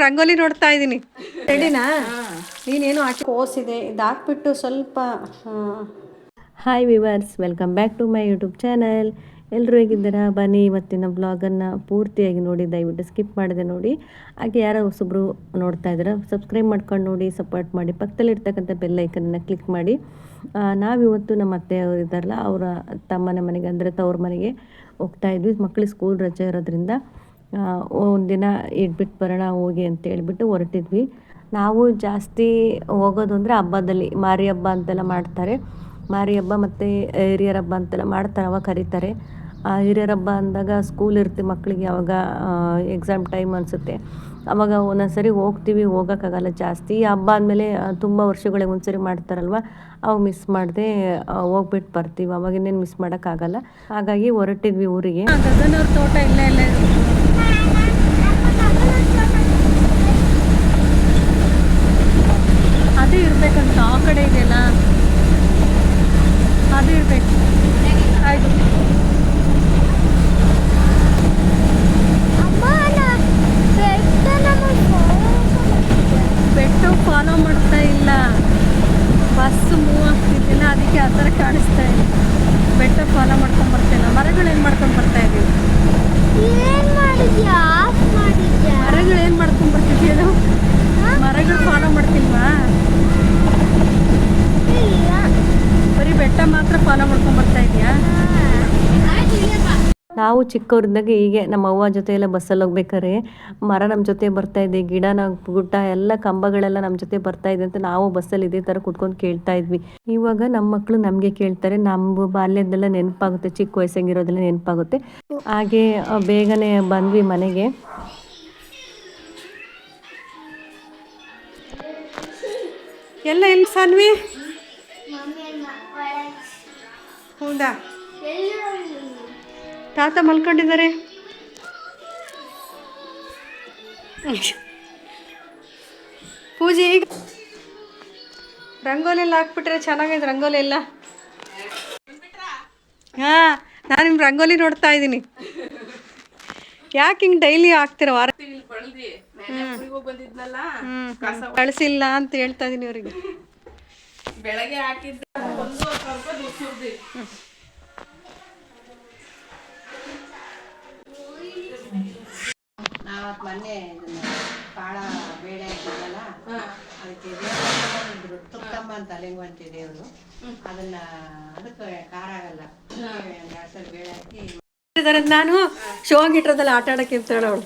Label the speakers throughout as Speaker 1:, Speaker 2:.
Speaker 1: ರಂಗೋಲಿ ನೋಡ್ತಾ ಇದ್ದೀನಿ. ರೆಡಿನಾ? ನೀನೇನು ಹಾಕಿ ಕೋಸಿದೆ, ಇದು ಹಾಕ್ಬಿಟ್ಟು ಸ್ವಲ್ಪ.
Speaker 2: Hi viewers, welcome back to my YouTube channel. ಎಲ್ಲರೂ ಹೇಗಿದ್ದೀರಾ? ಬನ್ನಿ ಇವತ್ತಿನ ಬ್ಲಾಗನ್ನು ಪೂರ್ತಿಯಾಗಿ ನೋಡಿ, ದಯವಿಟ್ಟು ಸ್ಕಿಪ್ ಮಾಡಿದೆ ನೋಡಿ. ಹಾಗೆ ಯಾರೋ ಹೊಸಬ್ರು ನೋಡ್ತಾ ಇದ್ದೀರಾ, ಸಬ್ಸ್ಕ್ರೈಬ್ ಮಾಡ್ಕೊಂಡು ನೋಡಿ, ಸಪೋರ್ಟ್ ಮಾಡಿ. ಪಕ್ಕದಲ್ಲಿರ್ತಕ್ಕಂಥ ಬೆಲ್ ಐಕನ್ನ ಕ್ಲಿಕ್ ಮಾಡಿ. ನಾವಿವತ್ತು ನಮ್ಮ ಅತ್ತೆಯವರು ಇದ್ದಾರಲ್ಲ, ಅವರ ತಮ್ಮನ ಮನೆಗೆ ಅಂದರೆ ತವ್ರ ಮನೆಗೆ ಹೋಗ್ತಾ ಇದ್ವಿ. ಮಕ್ಕಳಿಗೆ ಸ್ಕೂಲ್ ರಜೆ ಇರೋದ್ರಿಂದ ಒಂದಿನ ಇಟ್ಬಿಟ್ಟು ಬರೋಣ ಹೋಗಿ ಅಂತ ಹೇಳ್ಬಿಟ್ಟು ಹೊರಟಿದ್ವಿ. ನಾವು ಜಾಸ್ತಿ ಹೋಗೋದು ಅಂದರೆ ಹಬ್ಬದಲ್ಲಿ, ಮಾರಿ ಹಬ್ಬ ಅಂತೆಲ್ಲ ಮಾಡ್ತಾರೆ. ಮಾರಿ ಹಬ್ಬ ಮತ್ತು ಹಿರಿಯರ ಹಬ್ಬ ಅಂತೆಲ್ಲ ಮಾಡ್ತಾರೆ, ಅವಾಗ ಕರೀತಾರೆ. ಹಿರಿಯರ ಹಬ್ಬ ಅಂದಾಗ ಸ್ಕೂಲ್ ಇರುತ್ತೆ ಮಕ್ಕಳಿಗೆ, ಅವಾಗ ಎಕ್ಸಾಮ್ ಟೈಮ್ ಅನಿಸುತ್ತೆ. ಅವಾಗ ಒಂದೊಂದು ಸರಿ ಹೋಗ್ತೀವಿ, ಹೋಗೋಕ್ಕಾಗಲ್ಲ ಜಾಸ್ತಿ. ಈ ಹಬ್ಬ ಆದಮೇಲೆ ತುಂಬ ವರ್ಷಗಳಿಗೆ ಒಂದ್ಸರಿ ಮಾಡ್ತಾರಲ್ವ, ಅವಾಗ ಮಿಸ್ ಮಾಡದೆ ಹೋಗ್ಬಿಟ್ಟು ಬರ್ತೀವಿ. ಅವಾಗ ಇನ್ನೇನು ಮಿಸ್ ಮಾಡೋಕ್ಕಾಗಲ್ಲ. ಹಾಗಾಗಿ ಹೊರಟಿದ್ವಿ ಊರಿಗೆ.
Speaker 1: ಗಗನವ್ರ ತೋಟ ಇಲ್ಲ ಅದು ಇರ್ಬೇಕಂತ, ಆ ಕಡೆ ಇದೆಯಲ್ಲ ಅದು ಇರ್ಬೇಕು. ಆಯ್ತು, ಬೆಟ್ಟ ಫಾಲೋ ಮಾಡ್ತಾ ಇಲ್ಲ, ಬಸ್ ಮೂವ್ ಆಗ್ತಿದ್ದಿಲ್ಲ, ಅದಕ್ಕೆ ಆ ಥರ ಕಾಣಿಸ್ತಾ ಇದೆ. ಬೆಟ್ಟ ಫಾಲೋ ಮಾಡ್ಕೊಂಡು ಬರ್ತಿಲ್ಲ. ಮರಗಳು ಏನು ಮಾಡ್ಕೊಂಡು ಬರ್ತಾ ಇದೀವಿ? ಮರಗಳು ಏನು ಮಾಡ್ಕೊಂಡು ಬರ್ತಿದ್ದೀವಿ? ಮರಗಳು ಫಾಲೋ ಮಾಡ್ತಿಲ್ವಾ? ಬರೀ ಬೆಟ್ಟ ಮಾತ್ರ ಫಾಲೋ ಮಾಡ್ಕೊಂಡು ಬರ್ತಾ ಇದೆಯಾ?
Speaker 2: ನಾವು ಚಿಕ್ಕವರಿದ್ದಾಗ ಹೀಗೆ ನಮ್ಮ ಅವ್ವ ಜೊತೆ ಎಲ್ಲ ಬಸ್ಸಲ್ಲಿ ಹೋಗ್ಬೇಕಾದ್ರೆ ಮರ ನಮ್ಮ ಜೊತೆ ಬರ್ತಾಯಿದೆ, ಗಿಡನ ಗುಡ್ಡ ಎಲ್ಲ ಕಂಬಗಳೆಲ್ಲ ನಮ್ಮ ಜೊತೆ ಬರ್ತಾಯಿದೆ ಅಂತ ನಾವು ಬಸ್ಸಲ್ಲಿ ಇದೇ ಥರ ಕೂತ್ಕೊಂಡು ಕೇಳ್ತಾ ಇದ್ವಿ. ಇವಾಗ ನಮ್ಮ ಮಕ್ಕಳು ನಮಗೆ ಕೇಳ್ತಾರೆ. ನಮ್ಮ ಬಾಲ್ಯದೆಲ್ಲ ನೆನಪಾಗುತ್ತೆ, ಚಿಕ್ಕ ವಯಸ್ಸಾಗಿರೋದೆಲ್ಲ ನೆನಪಾಗುತ್ತೆ. ಹಾಗೆ ಬೇಗನೆ ಬಂದ್ವಿ ಮನೆಗೆ.
Speaker 1: ಎಲ್ಲ ಎಲ್ಲಿ ಸಾನ್ವಿ? ಹೌದಾ? ತಾತ ಮಲ್ಕೊಂಡಿದ್ದಾರೆ. ಪೂಜೆ ಈಗ ರಂಗೋಲಿ ಎಲ್ಲ ಹಾಕ್ಬಿಟ್ರೆ ಚೆನ್ನಾಗಿದೆ. ರಂಗೋಲಿ ಎಲ್ಲ ಹಾಂ, ನಾನು ನಿಮ್ಮ ರಂಗೋಲಿ ನೋಡ್ತಾ ಇದ್ದೀನಿ. ಯಾಕೆ ಹಿಂಗೆ ಡೈಲಿ ಹಾಕ್ತೀರ? ವಾರ ಕಳಿಸಿಲ್ಲ ಅಂತ ಹೇಳ್ತಾ ಇದೀನಿ ಅವರಿಗೆ.
Speaker 3: ಬೆಳಗ್ಗೆ ಹಾಕಿದ್ದೆ ಮೊನ್ನೆ ಕಾಳ ಬೇಳೆ ಹಾಕಿದ್ರಲ್ಲ, ಅದಕ್ಕೆ ದೇವರು ತುಕ್ಕಮ್ಮ ಅಂತ ಲಿಂಗವಂತಿ ದೇವರು, ಅದನ್ನ ಅದಕ್ಕೆ ಖಾರ ಆಗಲ್ಲ, 2 ಸಲ ಬೇಳೆ ಹಾಕಿ.
Speaker 1: ನಾನು ಶೋಂಗ್ ಇಟ್ಟಿರೋದಲ್ಲ ಆಟ ಆಡಕ್ಕೆ ಇರ್ತಾಳೆ ಅವಳು.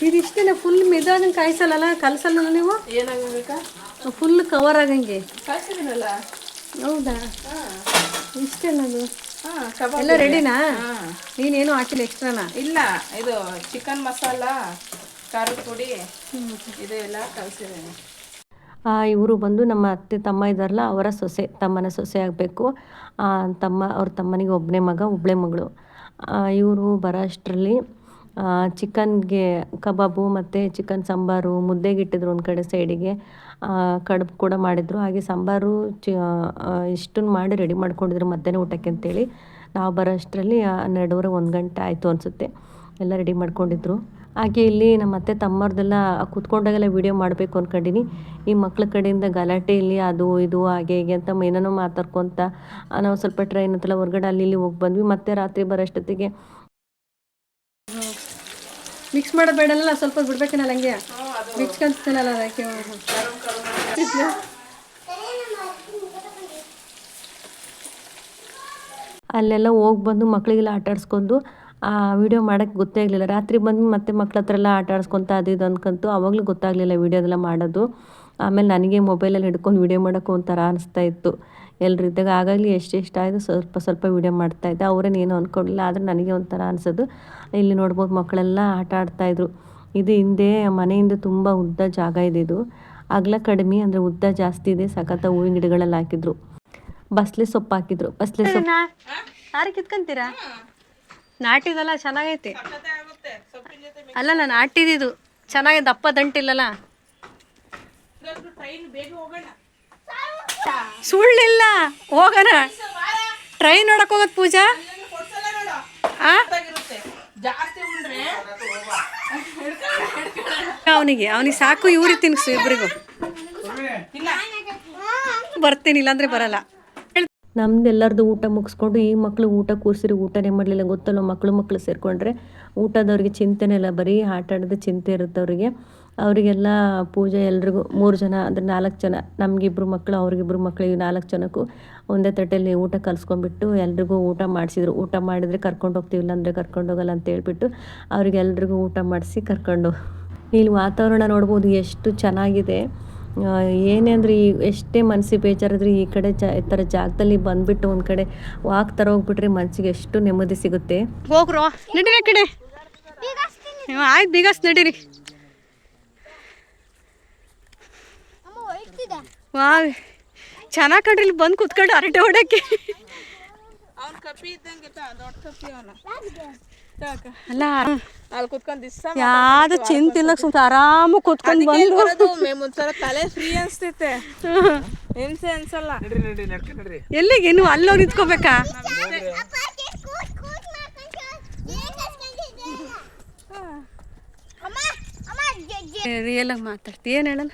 Speaker 1: ಇದಿಷ್ಟೇನ ಫುಲ್ ಮಿದಾನ ಕಾಯಿಸಲ್ಲ, ಕಲಸಲ್ಲ ನೀವು?
Speaker 3: ಏನಾಗಬೇಕಾ?
Speaker 1: ಫುಲ್ ಕವರ್ ಆಗಂಗೆ
Speaker 3: ಕಾಯಿಸಿದ್ದೀನಲ್ಲ.
Speaker 1: ಹೌದಾ? ಇಷ್ಟೇನ ಅದು? ಎಲ್ಲ ರೆಡಿನಾ? ನೀನೇನು ಹಾಕಿಲ್ಲ ಎಕ್ಸ್ಟ್ರಾನಾ?
Speaker 3: ಇಲ್ಲ, ಇದು ಚಿಕನ್ ಮಸಾಲ, ಖಾರದ ಪುಡಿ, ಇದು ಎಲ್ಲ ಕಲಿಸಿದ್ದೀನಿ.
Speaker 2: ಇವರು ಬಂದು ನಮ್ಮ ಅತ್ತೆ ತಮ್ಮ ಇದ್ದಾರಲ್ಲ, ಅವರ ಸೊಸೆ, ತಮ್ಮನ ಸೊಸೆ ಆಗಬೇಕು. ಅವ್ರ ತಮ್ಮನಿಗೆ ಒಬ್ಬನೇ ಮಗ, ಒಬ್ಬಳೆ ಮಗಳು. ಇವರು ಬರೋ ಅಷ್ಟರಲ್ಲಿ ಚಿಕನ್ಗೆ ಕಬಾಬು ಮತ್ತು ಚಿಕನ್ ಸಾಂಬಾರು, ಮುದ್ದೆಗೆ ಇಟ್ಟಿದ್ರು ಒಂದು ಕಡೆ ಸೈಡಿಗೆ, ಕಡುಬು ಕೂಡ ಮಾಡಿದರು. ಹಾಗೆ ಸಾಂಬಾರು ಇಷ್ಟನ್ನು ಮಾಡಿ ರೆಡಿ ಮಾಡ್ಕೊಂಡಿದ್ರು ಮಧ್ಯಾಹ್ನ ಊಟಕ್ಕೆ ಅಂತೇಳಿ. ನಾವು ಬರೋ ಅಷ್ಟರಲ್ಲಿ 12:30 1 ಗಂಟೆ ಆಯಿತು ಅನಿಸುತ್ತೆ. ಎಲ್ಲ ರೆಡಿ ಮಾಡ್ಕೊಂಡಿದ್ರು. ಹಾಗೆ ಇಲ್ಲಿ ನಮ್ಮ ಅತ್ತೆ ತಮ್ಮವ್ರದ್ದೆಲ್ಲ ಕೂತ್ಕೊಂಡಾಗೆಲ್ಲ ವೀಡಿಯೋ ಮಾಡಬೇಕು ಅಂದ್ಕೊಂಡಿನಿ. ಈ ಮಕ್ಳ ಕಡೆಯಿಂದ ಗಲಾಟೆ ಇಲ್ಲಿ ಅದು ಇದು ಹಾಗೆ ಹೀಗೆ ಅಂತ ಏನೇನೋ ಮಾತಾಡ್ಕೊತ ನಾವು ಸ್ವಲ್ಪ ಟ್ರೈನ್ ಅಂತೆಲ್ಲ ಹೊರಗಡೆ ಅಲ್ಲಿ ಇಲ್ಲಿ ಹೋಗಿ ಬಂದ್ವಿ. ಮತ್ತೆ ರಾತ್ರಿ ಬರೋಷ್ಟೊತ್ತಿಗೆ
Speaker 1: ಮಿಕ್ಸ್ ಮಾಡಬೇಡಲ್ಲ, ಸ್ವಲ್ಪ ಬಿಡ್ಬೇಕೇನಲ್ಲ ಹಂಗೆ ಮಿಕ್ಸ್ ಕನ್ಸ್ತೇನಲ್ಲ ಅದಕ್ಕೆ.
Speaker 2: ಅಲ್ಲೆಲ್ಲ ಹೋಗಿ ಬಂದು ಮಕ್ಕಳಿಗೆಲ್ಲ ಆಟ ಆಡಿಸ್ಕೊಂಡು ವೀಡಿಯೋ ಮಾಡೋಕ್ಕೆ ಗೊತ್ತೇ ಆಗಲಿಲ್ಲ. ರಾತ್ರಿ ಬಂದು ಮತ್ತೆ ಮಕ್ಳ ಹತ್ರ ಎಲ್ಲ ಆಟ ಆಡಿಸ್ಕೊತ ಅದು ಇದು ಅಂದ್ಕೊಂತು. ಆವಾಗಲೂ ಗೊತ್ತಾಗಲಿಲ್ಲ ವೀಡಿಯೋದೆಲ್ಲ ಮಾಡೋದು. ಆಮೇಲೆ ನನಗೆ ಮೊಬೈಲಲ್ಲಿ ಹಿಡ್ಕೊಂಡು ವೀಡಿಯೋ ಮಾಡೋಕ್ಕೆ ಒಂಥರ ಅನಿಸ್ತಾ ಇತ್ತು ಎಲ್ಲರಿದ್ದಾಗ. ಹಾಗಾಗಿ ಎಷ್ಟು ಆಯಿತು ಸ್ವಲ್ಪ ವೀಡಿಯೋ ಮಾಡ್ತಾಯಿದ್ದೆ. ಅವರೇನು ಏನೂ ಅಂದ್ಕೊಂಡಿಲ್ಲ, ಆದರೆ ನನಗೆ ಒಂಥರ ಅನಿಸೋದು. ಇಲ್ಲಿ ನೋಡ್ಬೋದು ಮಕ್ಕಳೆಲ್ಲ ಆಟ ಆಡ್ತಾಯಿದ್ರು. ಇದು ಹಿಂದೆ ಮನೆಯಿಂದ ತುಂಬ ಉದ್ದ ಜಾಗ ಇದೆ. ಇದು ಅಗಲ ಕಡಿಮೆ ಅಂದರೆ ಉದ್ದ ಜಾಸ್ತಿ ಇದೆ. ಸಖತ್ತ ಹೂವಿನ ಗಿಡಗಳೆಲ್ಲ ಹಾಕಿದ್ರು. ಬಸ್ಲೆ ಸೊಪ್ಪು ಹಾಕಿದ್ರು. ಬಸ್ಲೆ ಸೊಪ್ಪು
Speaker 1: ಯಾರು ಕಿತ್ಕೊಂತೀರಾ? ನಾಟಿದಲ್ಲ, ಚೆನ್ನಾಗೈತಿ. ಅಲ್ಲ, ನಾನು ನಾಟಿದ್ದು ಚೆನ್ನಾಗಿದೆ, ದಪ್ಪ ದಂಟಿಲ್ಲಲ್ಲ. ಸುಳ್ಳಿಲ್ಲ, ಹೋಗೋಣ. ಟ್ರೈನ್ ನೋಡಕ್ ಹೋಗೋದು ಪೂಜಾ. ಅವನಿಗೆ ಸಾಕು ಇವ್ರಿಗೆ ತಿನ್ಸು ಇಬ್ಬರಿಗೂ. ಬರ್ತೀನಿ ಇಲ್ಲಾಂದ್ರೆ ಬರಲ್ಲ.
Speaker 2: ನಮ್ದು ಎಲ್ಲರದು ಊಟ ಮುಗಿಸ್ಕೊಂಡು ಈ ಮಕ್ಕಳು ಊಟ ಕೂರಿಸಿರಿ ಊಟನೇ ಮಾಡಲಿಲ್ಲ. ಗೊತ್ತಲ್ಲ ಮಕ್ಕಳು ಸೇರಿಕೊಂಡ್ರೆ ಊಟದವ್ರಿಗೆ ಚಿಂತೆನೇ ಇಲ್ಲ, ಬರೀ ಆಟ ಆಡೋದು ಚಿಂತೆ ಇರುತ್ತೆ ಅವರಿಗೆ. ಅವರಿಗೆಲ್ಲ ಪೂಜೆ ಎಲ್ರಿಗೂ 3 ಜನ ಅಂದರೆ 4 ಜನ, ನಮಗಿಬ್ರು ಮಕ್ಕಳು ಅವ್ರಿಗಿಬ್ರು ಮಕ್ಕಳಿಗೆ 4 ಜನಕ್ಕೂ ಒಂದೇ ತಟ್ಟೆಯಲ್ಲಿ ಊಟ ಕಲಿಸ್ಕೊಂಡ್ಬಿಟ್ಟು ಎಲ್ರಿಗೂ ಊಟ ಮಾಡಿಸಿದ್ರು. ಊಟ ಮಾಡಿದರೆ ಕರ್ಕೊಂಡು ಹೋಗ್ತೀವಿ, ಇಲ್ಲಾಂದರೆ ಕರ್ಕೊಂಡು ಹೋಗಲ್ಲ ಅಂತ ಹೇಳ್ಬಿಟ್ಟು ಅವ್ರಿಗೆಲ್ರಿಗೂ ಊಟ ಮಾಡಿಸಿ ಕರ್ಕೊಂಡು. ಇಲ್ಲಿ ವಾತಾವರಣ ನೋಡ್ಬೋದು ಎಷ್ಟು ಚೆನ್ನಾಗಿದೆ. ಏನೇ ಅಂದರೆ ಈ ಎಷ್ಟೇ ಮನಸ್ಸಿಗೆ ಬೇಜಾರಾದ್ರೆ ಈ ಕಡೆ ಈ ಥರ ಜಾಗದಲ್ಲಿ ಬಂದುಬಿಟ್ಟು ಒಂದು ಕಡೆ ವಾಕ್ ಥರ ಹೋಗ್ಬಿಟ್ರೆ ಮನಸ್ಸಿಗೆ ಎಷ್ಟು ನೆಮ್ಮದಿ ಸಿಗುತ್ತೆ.
Speaker 1: ಹೋಗ್ರೋ ನಡೀರಿ ಕಡೆ. ಆಯ್ತು ಬೀಗಸ್ ನಡೀರಿ. ವಾ ಚೆನ್ನಾಗಿ ಕಣ್ರಿ, ಇಲ್ಲಿ ಬಂದು ಕುತ್ಕೊಂಡು ಅರಟೆ ಹೊಡಕ್ಕೆ. ಅಲ್ಲ
Speaker 3: ಅಲ್ಲಿ ಕುತ್ಕೊಂಡ್ ದಿವ್ಸ
Speaker 1: ಯಾವ್ದು ಚಿಂತಿಲ್ಲ, ಸುಮ್ಮನೆ ಆರಾಮ ಕುತ್ಕೊಂಡು ಬಂದು
Speaker 3: ಒಂಥರ ತಲೆ ಫ್ರೀ ಅನ್ಸ್ತೈತೆ, ಹಿಂಸೆ ಅನ್ಸಲ್ಲ.
Speaker 1: ಎಲ್ಲಿಗೆ ಇನ್ನು ಅಲ್ಲೋಗಿ ನಿಂತ್ಕೋಬೇಕಾ? ರಿಯಲ್ ಆಗಿ ಮಾತಾಡ್ತಿ, ಏನು ಹೇಳಲ್ಲ.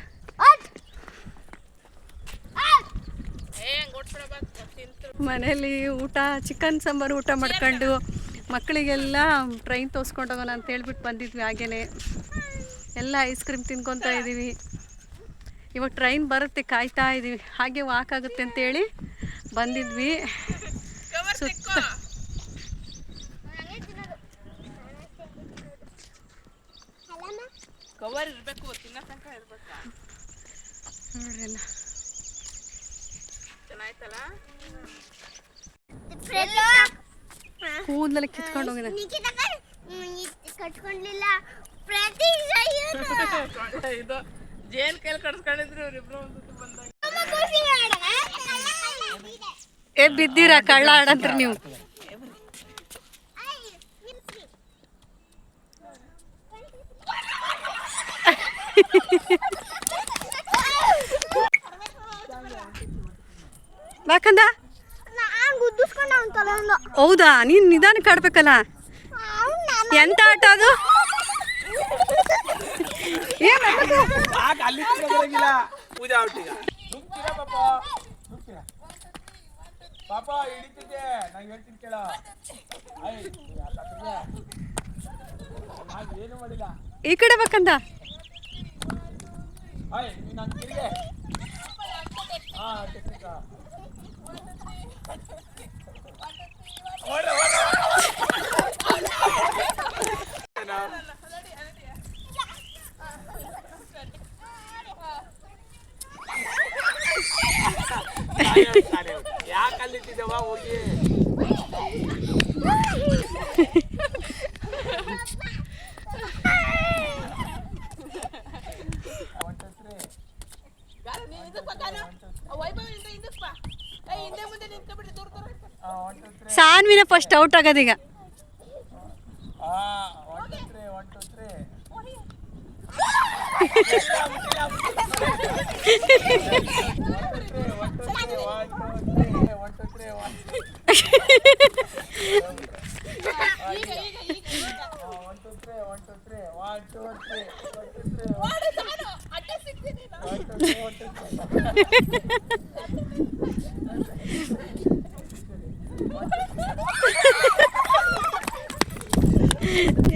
Speaker 1: ಮನೇಲಿ ಊಟ ಚಿಕನ್ ಸಾಂಬಾರು ಊಟ ಮಾಡ್ಕೊಂಡು ಮಕ್ಕಳಿಗೆಲ್ಲ ಟ್ರೈನ್ ತೋರಿಸ್ಕೊಂಡು ಹೋಗೋಣ ಅಂತ ಹೇಳ್ಬಿಟ್ಟು ಬಂದಿದ್ವಿ. ಹಾಗೇನೆ ಎಲ್ಲ ಐಸ್ ಕ್ರೀಮ್ ತಿನ್ಕೊತಾ ಇದ್ದೀವಿ. ಇವಾಗ ಟ್ರೈನ್ ಬರುತ್ತೆ ಕಾಯ್ತಾ ಇದ್ದೀವಿ. ಹಾಗೆ ವಾಕ್ ಆಗುತ್ತೆ ಅಂತೇಳಿ ಬಂದಿದ್ವಿ. ಸುತ್ತ
Speaker 3: ಕವರ್ ಇರಬೇಕು, ತಿನ್ನ ತನಕ ಇರ್ಬೇಕಾ
Speaker 1: ನೋಡ್ರಲ್ಲ.
Speaker 3: ಚೆನ್ನಾಯ್ತಲ್ಲ,
Speaker 1: ಕೂದಲೆಲ್ಲ ಕಿತ್ಕೊಂಡು ಹೋಗಿದೆ.
Speaker 3: ಇದು ಜೇನ್ ಕೈಲಿ ಕಟ್ಸ್ಕೊಂಡಿದ್ರು ಇವ್ರಿಬ್ರು ಬಂದಾಗ.
Speaker 1: ಬಿದ್ದೀರಾ ಕಳ್ಳ ಆಡಂತ್ರಿ ನೀವು. ಬಾಕಂದ ಹೌದಾ, ನೀನ್ ನಿಧಾನಕ್ಕೆ ಆಡ್ಬೇಕಲ್ಲ. ಎಂತ ಆಟ ಅದು? ಈ ಕಡೆ ಬೇಕಂತ.
Speaker 3: ಯಾಕಲ್ಲಿಟ್ಟಿದ್ದವ ಹೋಗಿ
Speaker 1: ಸಾನ್ವಿನ ಫಸ್ಟ್ ಔಟ್ ಆಗೋದೀಗ.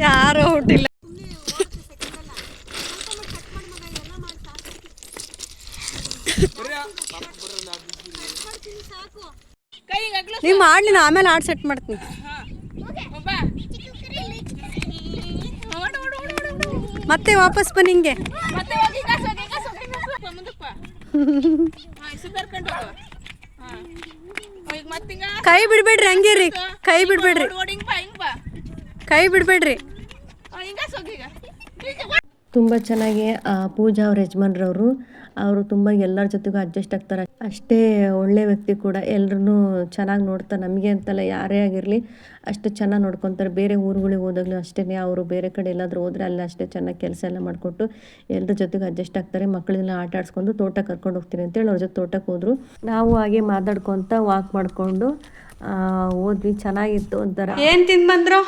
Speaker 1: ಯಾರು ಹುಟ್ಟಿಲ್ಲ. ನೀವು ಮಾಡ್ಲಿ, ನಾ ಆಮೇಲೆ ಆಡ್ ಸೆಟ್ ಮಾಡ್ತೀನಿ. ಮತ್ತೆ ವಾಪಸ್ ಬನ್ನಿ ಹಿಂಗೆ. ಕೈ ಬಿಡ್ಬೇಡ್ರಿ, ಹಂಗೆ ರೀ, ಕೈ ಬಿಡ್ಬೇಡ್ರಿ, ಕೈ ಬಿಡ್ಬೇಡ್ರಿ.
Speaker 2: ತುಂಬ ಚೆನ್ನಾಗಿ ಪೂಜಾ ಅವ್ರ ಯಜಮಾನ್ರವರು ಅವರು ತುಂಬ ಎಲ್ಲರ ಜೊತೆಗೂ ಅಡ್ಜಸ್ಟ್ ಆಗ್ತಾರೆ. ಅಷ್ಟೇ ಒಳ್ಳೆ ವ್ಯಕ್ತಿ ಕೂಡ, ಎಲ್ಲರೂ ಚೆನ್ನಾಗಿ ನೋಡ್ತಾರೆ. ನಮಗೆ ಅಂತಲ್ಲ, ಯಾರೇ ಆಗಿರಲಿ ಅಷ್ಟು ಚೆನ್ನಾಗಿ ನೋಡ್ಕೊತಾರೆ. ಬೇರೆ ಊರುಗಳಿಗೆ ಹೋದಾಗಲೂ ಅಷ್ಟೇ, ಅವರು ಬೇರೆ ಕಡೆ ಎಲ್ಲಾದರೂ ಹೋದರೆ ಅಲ್ಲಿ ಅಷ್ಟೇ ಚೆನ್ನಾಗಿ ಕೆಲಸ ಎಲ್ಲ ಮಾಡಿಕೊಟ್ಟು ಎಲ್ಲರ ಜೊತೆಗೆ ಅಡ್ಜಸ್ಟ್ ಆಗ್ತಾರೆ. ಮಕ್ಕಳನ್ನೆಲ್ಲ ಆಟ ಆಡಿಸ್ಕೊಂಡು ತೋಟ ಕರ್ಕೊಂಡು ಹೋಗ್ತೀನಿ ಅಂತೇಳಿ ಅವ್ರ ಜೊತೆ ತೋಟಕ್ಕೆ ಹೋದರು. ನಾವು ಹಾಗೆ ಮಾತಾಡ್ಕೊತ ವಾಕ್ ಮಾಡಿಕೊಂಡು ಹೋದ್ವಿ. ಚೆನ್ನಾಗಿತ್ತು ಒಂಥರ.
Speaker 1: ಏನು ತಿಂದು ಬಂದ್ರು?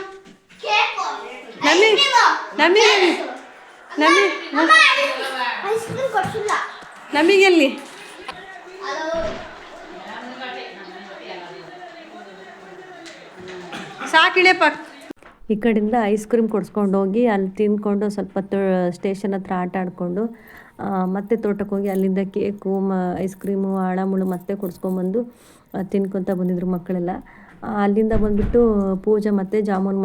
Speaker 1: ನಮಗೆಲ್ಲಿ ಸಾಕಿಳೆಪ್ಪ.
Speaker 2: ಈ ಕಡೆಯಿಂದ ಐಸ್ ಕ್ರೀಮ್ ಕೊಡಿಸ್ಕೊಂಡು ಹೋಗಿ ಅಲ್ಲಿ ತಿಂದ್ಕೊಂಡು ಸ್ವಲ್ಪ ಸ್ಟೇಷನ್ ಹತ್ರ ಆಟ ಆಡಿಕೊಂಡು ಮತ್ತೆ ತೋಟಕ್ಕೆ ಹೋಗಿ ಅಲ್ಲಿಂದ ಕೇಕು ಐಸ್ ಕ್ರೀಮು ಆಳಮುಳು ಮತ್ತೆ ಕೊಡಿಸ್ಕೊಂಬಂದು ತಿನ್ಕೊತ ಬಂದಿದ್ರು ಮಕ್ಕಳೆಲ್ಲ. ಅಲ್ಲಿಂದ ಬಂದುಬಿಟ್ಟು ಪೂಜೆ ಮತ್ತು ಜಾಮೂನ್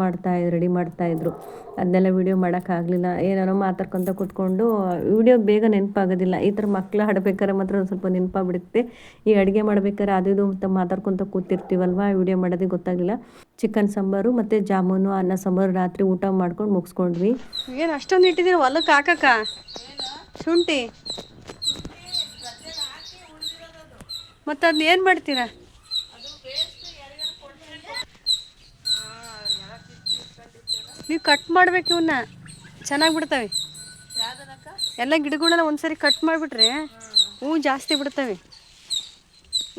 Speaker 2: ರೆಡಿ ಮಾಡ್ತಾಯಿದ್ರು. ಅದನ್ನೆಲ್ಲ ವೀಡಿಯೋ ಮಾಡೋಕ್ಕಾಗಲಿಲ್ಲ. ಏನಾರೋ ಮಾತಾಡ್ಕೊತ ಕೂತ್ಕೊಂಡು ವೀಡಿಯೋ ಬೇಗ ನೆನಪಾಗೋದಿಲ್ಲ. ಈ ಥರ ಮಕ್ಕಳು ಆಡ್ಬೇಕಾದ್ರೆ ಮಾತ್ರ ಒಂದು ಸ್ವಲ್ಪ ನೆನಪಾಗ್ಬಿಡುತ್ತೆ. ಈ ಅಡುಗೆ ಮಾಡ್ಬೇಕಾದ್ರೆ ಅದು ಇದು ಅಂತ ಮಾತಾಡ್ಕೊತ ಕೂತಿರ್ತೀವಲ್ವ, ವೀಡಿಯೋ ಮಾಡೋದೇ ಗೊತ್ತಾಗಲಿಲ್ಲ. ಚಿಕನ್ ಸಾಂಬಾರು ಮತ್ತು ಜಾಮೂನು ಅನ್ನ ಸಾಂಬಾರು ರಾತ್ರಿ ಊಟ ಮಾಡ್ಕೊಂಡು ಮುಗಿಸ್ಕೊಂಡ್ವಿ.
Speaker 1: ಏನು ಅಷ್ಟೊಂದು ಇಟ್ಟಿದ್ದೀರ ಹೊಲಕ್ಕೆ ಹಾಕಕ್ಕ ಶುಂಠಿ? ಮತ್ತು ಅದನ್ನ ಏನು ಮಾಡ್ತೀರಾ? ನೀವು ಕಟ್ ಮಾಡ್ಬೇಕು, ಇವನ್ನ ಚೆನ್ನಾಗಿ ಬಿಡ್ತವೆ ಎಲ್ಲ ಗಿಡಗಳೆಲ್ಲ ಒಂದ್ಸರಿ ಕಟ್ ಮಾಡಿಬಿಟ್ರೆ ಹೂವು ಜಾಸ್ತಿ ಬಿಡ್ತವೆ.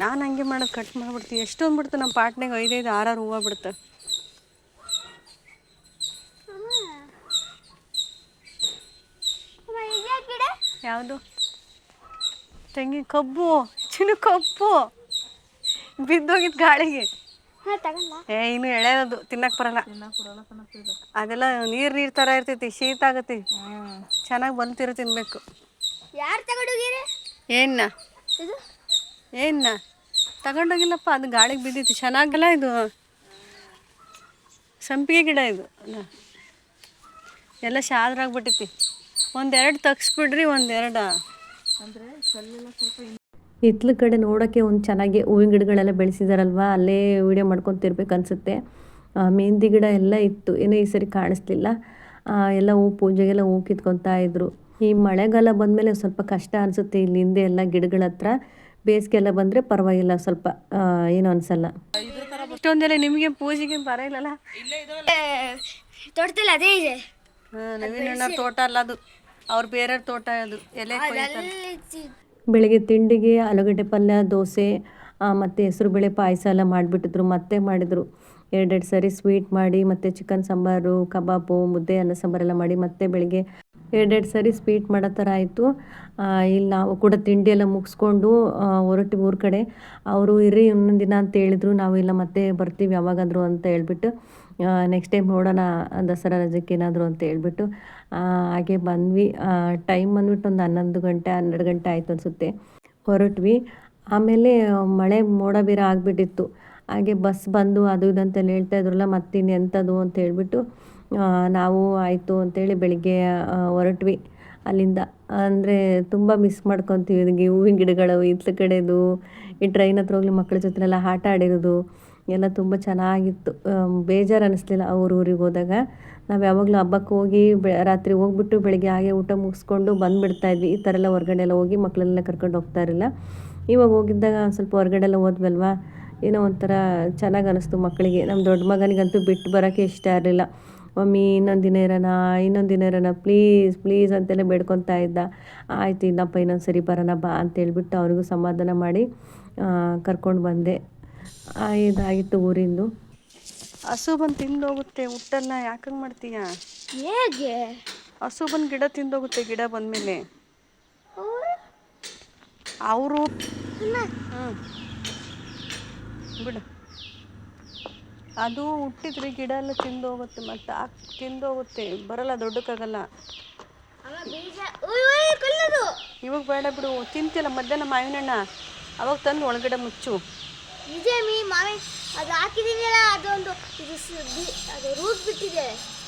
Speaker 1: ನಾನು ಹಂಗೆ ಮಾಡೋದು, ಕಟ್ ಮಾಡಿಬಿಡ್ತೀವಿ. ಎಷ್ಟೊಂದು ಬಿಡ್ತು ನಮ್ಮ ಪಾಟ್ನಾಗ 5-5, 6-6 ಹೂವು ಬಿಡ್ತವೆ. ಯಾವುದು? ತೆಂಗಿನ ಕಬ್ಬು, ಕಬ್ಬು ಬಿದ್ದೋಗಿದ್ದು ಗಾಳಿಗೆ. ಇನ್ನು ಎಳೆಯೋದು ತಿನ್ನಕ್ಕೆ ಬರಲ್ಲ. ಅದೆಲ್ಲ ನೀರು ಥರ ಇರ್ತೈತಿ, ಶೀತ ಆಗತಿ. ಚೆನ್ನಾಗಿ ಬಲ್ತಿರೋ ತಿನ್ಬೇಕು. ಏನ್ನ ತಗೊಂಡೋಗಿಲ್ಲಪ್ಪ, ಅದು ಗಾಳಿಗೆ ಬಿದ್ದೈತಿ. ಚೆನ್ನಾಗಲ್ಲ ಇದು. ಸಂಪಿಗೆ ಗಿಡ ಇದು ಎಲ್ಲ ಶಾದ್ರಾಗ್ಬಿಟ್ಟೈತಿ. ಒಂದೆರಡು ತಗ್ಸ್ಬಿಡ್ರಿ, ಒಂದೆರಡು ಅಂದರೆ ಕಲ್ಲೆಲ್ಲ ಸ್ವಲ್ಪ
Speaker 2: ಹಿತ್ಲ ಕಡೆ ನೋಡೋಕ್ಕೆ ಒಂದು ಚೆನ್ನಾಗಿ ಹೂವಿನ ಗಿಡಗಳೆಲ್ಲ ಬೆಳೆಸಿದಾರಲ್ವ, ಅಲ್ಲೇ ವೀಡಿಯೋ ಮಾಡ್ಕೊತಿರ್ಬೇಕು ಅನಿಸುತ್ತೆ. ಮೆಹಂದಿ ಗಿಡ ಎಲ್ಲ ಇತ್ತು, ಏನೋ ಈ ಸರಿ ಕಾಣಿಸ್ಲಿಲ್ಲ. ಎಲ್ಲ ಹೂ ಪೂಜೆಗೆಲ್ಲ ಹೂ ಕಿತ್ಕೊತಾ ಇದ್ರು. ಈ ಮಳೆಗಾಲ ಬಂದಮೇಲೆ ಸ್ವಲ್ಪ ಕಷ್ಟ ಅನಿಸುತ್ತೆ ಇಲ್ಲಿ ಹಿಂದೆ ಎಲ್ಲ ಗಿಡಗಳ ಹತ್ರ. ಬೇಸಿಗೆಲ್ಲ ಬಂದರೆ ಪರವಾಗಿಲ್ಲ, ಸ್ವಲ್ಪ ಏನೂ ಅನಿಸಲ್ಲ.
Speaker 1: ಇಷ್ಟೊಂದೆಲ್ಲ ನಿಮಗೆ ಪೂಜೆಗೆ ಬರ ಇಲ್ಲಲ್ಲ?
Speaker 4: ತೋಟದಲ್ಲಿ ಅದೇ ಇದೆ.
Speaker 1: ನವೀನ ತೋಟ ಅಲ್ಲ ಅದು, ಅವ್ರ ಬೇರೆ ತೋಟ ಅದು. ಎಲೆ
Speaker 2: ಬೆಳಗ್ಗೆ ತಿಂಡಿಗೆ ಆಲೂಗಡ್ಡೆ ಪಲ್ಯ, ದೋಸೆ ಮತ್ತು ಹೆಸರುಬೇಳೆ ಪಾಯಸ ಎಲ್ಲ ಮಾಡಿಬಿಟ್ಟಿದ್ರು. ಮತ್ತೆ ಮಾಡಿದರು 2 ಸರಿ ಸ್ವೀಟ್ ಮಾಡಿ, ಮತ್ತು ಚಿಕನ್ ಸಾಂಬಾರು, ಕಬಾಬು, ಮುದ್ದೆ, ಅನ್ನ ಸಾಂಬಾರೆಲ್ಲ ಮಾಡಿ ಮತ್ತೆ ಬೆಳಗ್ಗೆ 2 ಸರಿ ಸ್ವೀಟ್ ಮಾಡೋ ಥರ ಆಯಿತು. ಇಲ್ಲಿ ನಾವು ಕೂಡ ತಿಂಡಿ ಎಲ್ಲ ಮುಗಿಸ್ಕೊಂಡು ಹೊರಟಿವಿ ಊರ ಕಡೆ. ಅವರು ಇರ್ರಿ ಇನ್ನೊಂದು ದಿನ ಅಂತ ಹೇಳಿದ್ರು. ನಾವು ಇಲ್ಲ ಮತ್ತೆ ಬರ್ತೀವಿ ಯಾವಾಗಾದರೂ ಅಂತ ಹೇಳ್ಬಿಟ್ಟು, ನೆಕ್ಸ್ಟ್ ಟೈಮ್ ನೋಡೋಣ ದಸರಾ ರಜಕ್ಕೆ ಏನಾದರೂ ಅಂತ ಹೇಳ್ಬಿಟ್ಟು ಹಾಗೆ ಬಂದ್ವಿ. ಟೈಮ್ ಬಂದ್ಬಿಟ್ಟು ಒಂದು 11 ಗಂಟೆ 12 ಗಂಟೆ ಆಯಿತು ಅನಿಸುತ್ತೆ ಹೊರಟ್ವಿ. ಆಮೇಲೆ ಮಳೆ ಮೋಡ ಬೇರೆ ಆಗಿಬಿಟ್ಟಿತ್ತು. ಹಾಗೆ ಬಸ್ ಬಂದು ಅದು ಇದು ಅಂತೆಲ್ಲ ಹೇಳ್ತಾ ಇದ್ರಲ್ಲ, ಮತ್ತಿನ್ನು ಎಂಥದ್ದು ಅಂತ ಹೇಳ್ಬಿಟ್ಟು ನಾವು ಆಯಿತು ಅಂತೇಳಿ ಬೆಳಿಗ್ಗೆ ಹೊರಟ್ವಿ ಅಲ್ಲಿಂದ. ಅಂದರೆ ತುಂಬ ಮಿಸ್ ಮಾಡ್ಕೊತೀವಿ ಇದಕ್ಕೆ ಹೂವಿನ ಗಿಡಗಳು, ಇತ್ಲ ಕಡೆದು ಈ ಟ್ರೈನ್ ಹತ್ರ ಹೋಗ್ಲಿ ಮಕ್ಕಳ ಜೊತೆಲೆಲ್ಲ ಆಟ ಆಡಿರೋದು ಎಲ್ಲ ತುಂಬ ಚೆನ್ನಾಗಿತ್ತು. ಬೇಜಾರು ಅನ್ನಿಸ್ಲಿಲ್ಲ ಅವ್ರ ಊರಿಗೆ ಹೋದಾಗ. ನಾವು ಯಾವಾಗಲೂ ಹಬ್ಬಕ್ಕೆ ಹೋಗಿ ರಾತ್ರಿ ಹೋಗ್ಬಿಟ್ಟು ಬೆಳಗ್ಗೆ ಹಾಗೆ ಊಟ ಮುಗಿಸ್ಕೊಂಡು ಬಂದುಬಿಡ್ತಾಯಿದ್ವಿ. ಈ ಥರ ಎಲ್ಲ ಹೊರಗಡೆ ಎಲ್ಲ ಹೋಗಿ ಮಕ್ಕಳೆಲ್ಲ ಕರ್ಕೊಂಡು ಹೋಗ್ತಾ ಇರಲಿಲ್ಲ. ಇವಾಗ ಹೋಗಿದ್ದಾಗ ಸ್ವಲ್ಪ ಹೊರಗಡೆ ಎಲ್ಲ ಹೋದ್ವಲ್ವ, ಏನೋ ಒಂಥರ ಚೆನ್ನಾಗಿ ಅನ್ನಿಸ್ತು ಮಕ್ಕಳಿಗೆ. ನಮ್ಮ ದೊಡ್ಡ ಮಗನಿಗಂತೂ ಬಿಟ್ಟು ಬರೋಕ್ಕೆ ಇಷ್ಟ ಇರಲಿಲ್ಲ. ಮಮ್ಮಿ ಇನ್ನೊಂದು ದಿನ ಇರೋಣ ಪ್ಲೀಸ್ ಪ್ಲೀಸ್ ಅಂತೆಲ್ಲ ಬೇಡ್ಕೊತಾ ಇದ್ದ. ಆಯಿತು ಇನ್ನಪ್ಪ ಇನ್ನೊಂದು ಸರಿ ಬರೋಣ ಬಾ ಅಂತೇಳ್ಬಿಟ್ಟು ಅವರಿಗೂ ಸಮಾಧಾನ ಮಾಡಿ ಕರ್ಕೊಂಡು ಬಂದೆ. ಇದಾಗಿತ್ತು ಊರಿಂದು.
Speaker 1: ಹಸು ಬಂದು ತಿಂದೋಗುತ್ತೆ ಹುಟ್ಟೆಲ್ಲ. ಯಾಕಂಗೆ ಮಾಡ್ತೀಯ?
Speaker 4: ಹೇಗೆ
Speaker 1: ಹಸು ಬಂದು ಗಿಡ ತಿಂದೋಗುತ್ತೆ, ಗಿಡ ಬಂದಮೇಲೆ ಅವರು ಬಿಡು. ಅದು ಹುಟ್ಟಿದ್ರೆ ಗಿಡ ಎಲ್ಲ ತಿಂದೋಗುತ್ತೆ, ಮತ್ತು ತಿಂದೋಗುತ್ತೆ, ಬರಲ್ಲ, ದೊಡ್ಡಕ್ಕಾಗಲ್ಲ. ಇವಾಗ ಬೇಡ ಬಿಡು. ತಿಂತಿಲ್ಲ ಮಧ್ಯಾಹ್ನ ಮಾವಿನ ಹಣ್ಣ, ಅವಾಗ ತಂದು ಒಳಗಡೆ ಮುಚ್ಚು.
Speaker 4: ನಿಜ ಮಾವಿ ಅದು ಹಾಕಿದೀನಿಲ್ಲ, ಅದೊಂದು ಅದು ರೂಟ್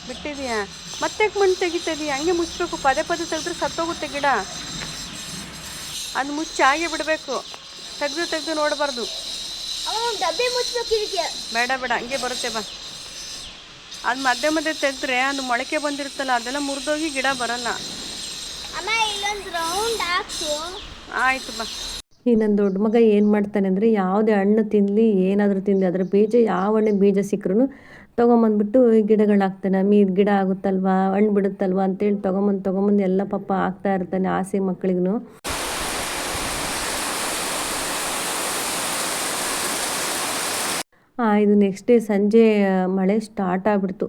Speaker 4: ಬಿಟ್ಟಿದೆಯಾ?
Speaker 1: ಮತ್ತೆ ಮಣ್ಣು ತೆಗಿತಾ ಇದೀಯ? ಹಂಗೆ ಮುಚ್ಚಬೇಕು. ಪದೇ ತೆಗೆದ್ರೆ ಸತ್ತೋಗುತ್ತೆ ಗಿಡ. ಅದು ಮುಚ್ಚಿ ಹಾಗೆ ಬಿಡಬೇಕು, ತೆಗೆದು ನೋಡಬಾರ್ದು.
Speaker 4: ಡಬ್ಬಿ ಮುಚ್ಚಬೇಕು ಇದಕ್ಕೆ.
Speaker 1: ಬೇಡ ಹಂಗೆ ಬರುತ್ತೆ ಬಾ. ಅದು ಮಧ್ಯೆ ತೆಗೆದ್ರೆ ಅದು ಮೊಳಕೆ ಬಂದಿರುತ್ತಲ್ಲ, ಅದೆಲ್ಲ ಮುರಿದೋಗಿ ಗಿಡ ಬರಲ್ಲ.
Speaker 4: ಅಮ್ಮ ಇಲ್ಲೊಂದು ರೌಂಡ್ ಹಾಕ್ಸು.
Speaker 1: ಆಯಿತು ಬಾ.
Speaker 2: ಈ ನನ್ನ ದೊಡ್ಡ ಮಗ ಏನು ಮಾಡ್ತಾನೆ ಅಂದರೆ, ಯಾವುದೇ ಹಣ್ಣು ತಿನ್ನಲಿ ಏನಾದರೂ ತಿನ್ನಲಿ ಅದರ ಬೀಜ, ಯಾವ ಹಣ್ಣಿನ ಬೀಜ ಸಿಕ್ಕರೂ ತೊಗೊಂಬಂದ್ಬಿಟ್ಟು ಈ ಗಿಡಗಳು ಹಾಕ್ತಾನೆ. ಇದು ಗಿಡ ಆಗುತ್ತಲ್ವಾ, ಹಣ್ಣು ಬಿಡುತ್ತಲ್ವಾ ಅಂತೇಳಿ ತೊಗೊಂಬಂದು ಎಲ್ಲ ಪಾಪ ಹಾಕ್ತಾ ಇರ್ತಾನೆ, ಆಸೆ ಮಕ್ಕಳಿಗೂ. ಇದು ನೆಕ್ಸ್ಟ್ ಡೇ ಸಂಜೆ ಮಳೆ ಸ್ಟಾರ್ಟ್ ಆಗಿಬಿಡ್ತು.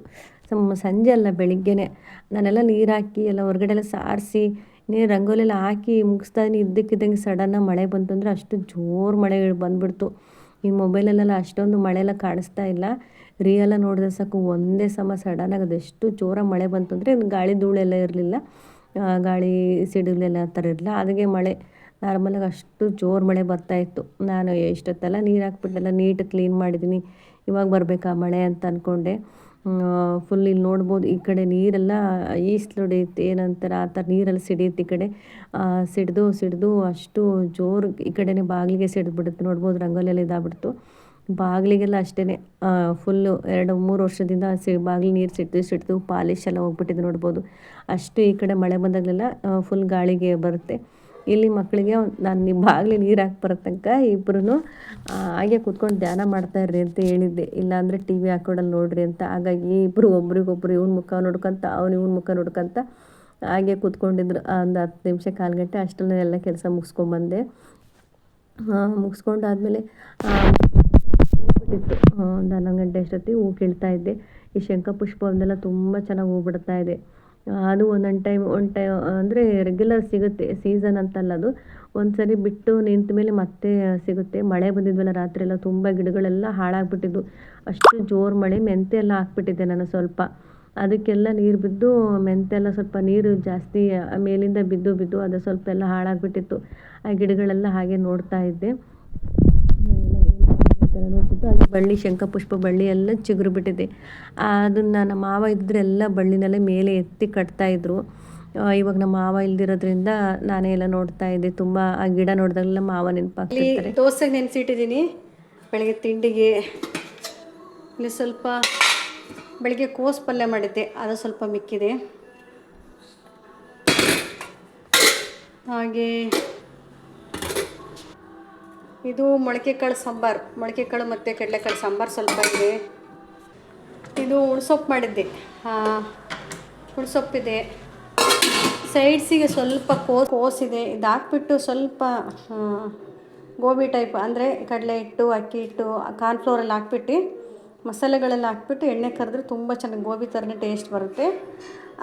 Speaker 2: ಸಂಜೆ ಅಲ್ಲ ಬೆಳಿಗ್ಗೆನೆ ನಾನೆಲ್ಲ ನೀರು ಹಾಕಿ ಎಲ್ಲ ಹೊರಗಡೆ ಎಲ್ಲ ಸಾರಿಸಿ ನೀರು ರಂಗೋಲಿ ಎಲ್ಲ ಹಾಕಿ ಮುಗಿಸ್ತಾ ಇದ್ದಕ್ಕಿದ್ದಂಗೆ ಸಡನ್ನಾಗಿ ಮಳೆ ಬಂತು ಅಂದರೆ ಅಷ್ಟು ಜೋರು ಮಳೆ ಬಂದುಬಿಡ್ತು. ಈ ಮೊಬೈಲಲ್ಲೆಲ್ಲ ಅಷ್ಟೊಂದು ಮಳೆ ಎಲ್ಲ ಕಾಣಿಸ್ತಾ ಇಲ್ಲ. ರಿಯಲ್ಲ ನೋಡಿದ್ರೆ ಸಾಕು ಒಂದೇ ಸಮ ಸಡನ್ನಾಗಿ ಅದೆಷ್ಟು ಜೋರಾಗಿ ಮಳೆ ಬಂತು ಅಂದರೆ ಗಾಳಿ ಧೂಳೆಲ್ಲ ಇರಲಿಲ್ಲ, ಗಾಳಿ ಸಿಡಿಲೆಲ್ಲ ಆ ಥರ ಇರಲಿಲ್ಲ. ಅದಕ್ಕೆ ಮಳೆ ನಾರ್ಮಲಾಗಿ ಅಷ್ಟು ಜೋರು ಮಳೆ ಬರ್ತಾಯಿತ್ತು. ನಾನು ಎಷ್ಟೊತ್ತೆಲ್ಲ ನೀರು ಹಾಕ್ಬಿಟ್ಟೆಲ್ಲ ನೀಟಾಗಿ ಕ್ಲೀನ್ ಮಾಡಿದ್ದೀನಿ. ಇವಾಗ ಬರಬೇಕಾ ಮಳೆ ಅಂತ ಅಂದ್ಕೊಂಡೆ. ಫುಲ್ ಇಲ್ಲಿ ನೋಡ್ಬೋದು, ಈ ಕಡೆ ನೀರೆಲ್ಲ ಈಸ್ಲು ಹೊಡೆಯುತ್ತೆ ಏನಂತಾರೆ ಆ ಥರ ನೀರೆಲ್ಲ ಸಿಡಿಯುತ್ತೆ. ಈ ಕಡೆ ಸಿಡಿದು ಅಷ್ಟು ಜೋರು ಈ ಕಡೆನೇ ಬಾಗಿಲಿಗೆ ಸಿಡಿದ್ಬಿಡುತ್ತೆ. ನೋಡ್ಬೋದು ರಂಗೋಲೆಲ್ಲ ಇದಾಗ್ಬಿಡ್ತು. ಬಾಗಿಲಿಗೆಲ್ಲ ಅಷ್ಟೇ ಫುಲ್ಲು 2-3 ವರ್ಷದಿಂದ ಬಾಗಿಲು ನೀರು ಸಿಡ್ದು ಪಾಲಿಶ್ ಎಲ್ಲ ಹೋಗ್ಬಿಟ್ಟಿದೆ ನೋಡ್ಬೋದು. ಅಷ್ಟು ಈ ಕಡೆ ಮಳೆ ಬಂದಾಗಲೆಲ್ಲ ಫುಲ್ ಗಾಳಿಗೆ ಬರುತ್ತೆ. ಇಲ್ಲಿ ಮಕ್ಕಳಿಗೆ ನಾನು ಬಾಗಿಲು ನೀರು ಹಾಕಿ ಬರೋ ತನಕ ಇಬ್ಬರೂ ಹಾಗೆ ಕೂತ್ಕೊಂಡು ಧ್ಯಾನ ಮಾಡ್ತಾಯಿರ್ರಿ ಅಂತ ಹೇಳಿದ್ದೆ, ಇಲ್ಲಾಂದರೆ ಟಿ ವಿ ಹಾಕ್ಕೊಡಲ್ಲಿ ನೋಡ್ರಿ ಅಂತ. ಹಾಗಾಗಿ ಇಬ್ಬರು ಒಬ್ರಿಗೊಬ್ರು ಇವನ ಮುಖ ನೋಡ್ಕೊತ ಇವನ ಮುಖ ನೋಡ್ಕೊತ ಹಾಗೆ ಕೂತ್ಕೊಂಡಿದ್ರು. ಒಂದು 10 ನಿಮಿಷ 1/4 ಗಂಟೆ ಅಷ್ಟರಲ್ಲಿ ಎಲ್ಲ ಕೆಲಸ ಮುಗಿಸ್ಕೊಂಬಂದೆ. ಮುಗಿಸ್ಕೊಂಡಾದ್ಮೇಲೆ ಬಿಟ್ಟಿತ್ತು ಒಂದು 11 ಗಂಟೆ ಅಷ್ಟೊತ್ತಿಗೆ ಹೂ ಕೀಳ್ತಾ ಇದ್ದೆ. ಈ ಶಂಖಪುಷ್ಪ ಒಂದೆಲ್ಲ ತುಂಬ ಚೆನ್ನಾಗಿ ಹೂ ಬಿಡ್ತಾ ಇದೆ. ಅದು ಒಂದೊಂದು ಟೈಮ್ ಅಂದರೆ ರೆಗ್ಯುಲರ್ ಸಿಗುತ್ತೆ, ಸೀಸನ್ ಅಂತಲ್ಲ ಅದು. ಒಂದು ಸರಿ ಬಿಟ್ಟು ನಿಂತ ಮೇಲೆ ಮತ್ತೆ ಸಿಗುತ್ತೆ. ಮಳೆ ಬಂದಿದ್ವಲ್ಲ ರಾತ್ರಿ ಎಲ್ಲ ತುಂಬ ಗಿಡಗಳೆಲ್ಲ ಹಾಳಾಗ್ಬಿಟ್ಟಿದ್ದು. ಅಷ್ಟು ಜೋರು ಮಳೆ. ಮೆಂತೆ ಎಲ್ಲ ಹಾಕ್ಬಿಟ್ಟಿದ್ದೆ ನಾನು ಸ್ವಲ್ಪ, ಅದಕ್ಕೆಲ್ಲ ನೀರು ಬಿದ್ದು ಮೆಂತೆ ಎಲ್ಲ ಸ್ವಲ್ಪ ನೀರು ಜಾಸ್ತಿ ಮೇಲಿಂದ ಬಿದ್ದು ಅದು ಸ್ವಲ್ಪ ಎಲ್ಲ ಹಾಳಾಗ್ಬಿಟ್ಟಿತ್ತು. ಆ ಗಿಡಗಳೆಲ್ಲ ಹಾಗೆ ನೋಡ್ತಾ ಇದ್ದೆ. ನೋಡ್ಬಿಟ್ಟು ಅಲ್ಲಿ ಬಳ್ಳಿ ಶಂಖಪುಷ್ಪ ಬಳ್ಳಿ ಎಲ್ಲ ಚಿಗುರು ಬಿಟ್ಟಿದೆ. ಅದನ್ನು ನಮ್ಮ ಮಾವ ಇದ್ದರೆ ಎಲ್ಲ ಬಳ್ಳಿನೆಲ್ಲ ಮೇಲೆ ಎತ್ತಿ ಕಟ್ತಾಯಿದ್ರು. ಇವಾಗ ನಮ್ಮ ಮಾವ ಇಲ್ದಿರೋದ್ರಿಂದ ನಾನೇ ಎಲ್ಲ ನೋಡ್ತಾ ಇದ್ದೆ. ತುಂಬ ಆ ಗಿಡ ನೋಡಿದಾಗೆಲ್ಲ ಮಾವ ನೆನಪಾಗ್ತಿರ್ತಾರೆ.
Speaker 1: ದೋಸೆಗೆ ನೆನೆಸಿಟ್ಟಿದ್ದೀನಿ ಬೆಳಗ್ಗೆ ತಿಂಡಿಗೆ. ಇಲ್ಲಿ ಸ್ವಲ್ಪ ಬೆಳಗ್ಗೆ ಕೋಸು ಪಲ್ಯ ಮಾಡಿದ್ದೆ, ಅದು ಸ್ವಲ್ಪ ಮಿಕ್ಕಿದೆ. ಹಾಗೆ ಇದು ಮೊಳಕೆ ಕಾಳು ಸಾಂಬಾರು, ಮೊಳಕೆ ಕಾಳು ಮತ್ತು ಕಡಲೆಕಾಳು ಸಾಂಬಾರು ಸ್ವಲ್ಪ ಇದೆ. ಇದು ಉಳ್ಸೊಪ್ಪು ಮಾಡಿದ್ದೆ, ಉಳ್ಸೊಪ್ಪಿದೆ. ಸೈಡ್ಸಿಗೆ ಸ್ವಲ್ಪ ಕೋಸಿದೆ. ಇದು ಹಾಕ್ಬಿಟ್ಟು ಸ್ವಲ್ಪ ಗೋಬಿ ಟೈಪ್ ಅಂದರೆ ಕಡಲೆ ಹಿಟ್ಟು, ಅಕ್ಕಿ ಹಿಟ್ಟು, ಕಾರ್ನ್ಫ್ಲೋರೆಲ್ಲ ಹಾಕ್ಬಿಟ್ಟು ಮಸಾಲೆಗಳೆಲ್ಲ ಹಾಕ್ಬಿಟ್ಟು ಎಣ್ಣೆ ಕರೆದ್ರೆ ತುಂಬ ಚೆನ್ನಾಗಿ ಗೋಬಿ ಥರನೇ ಟೇಸ್ಟ್ ಬರುತ್ತೆ.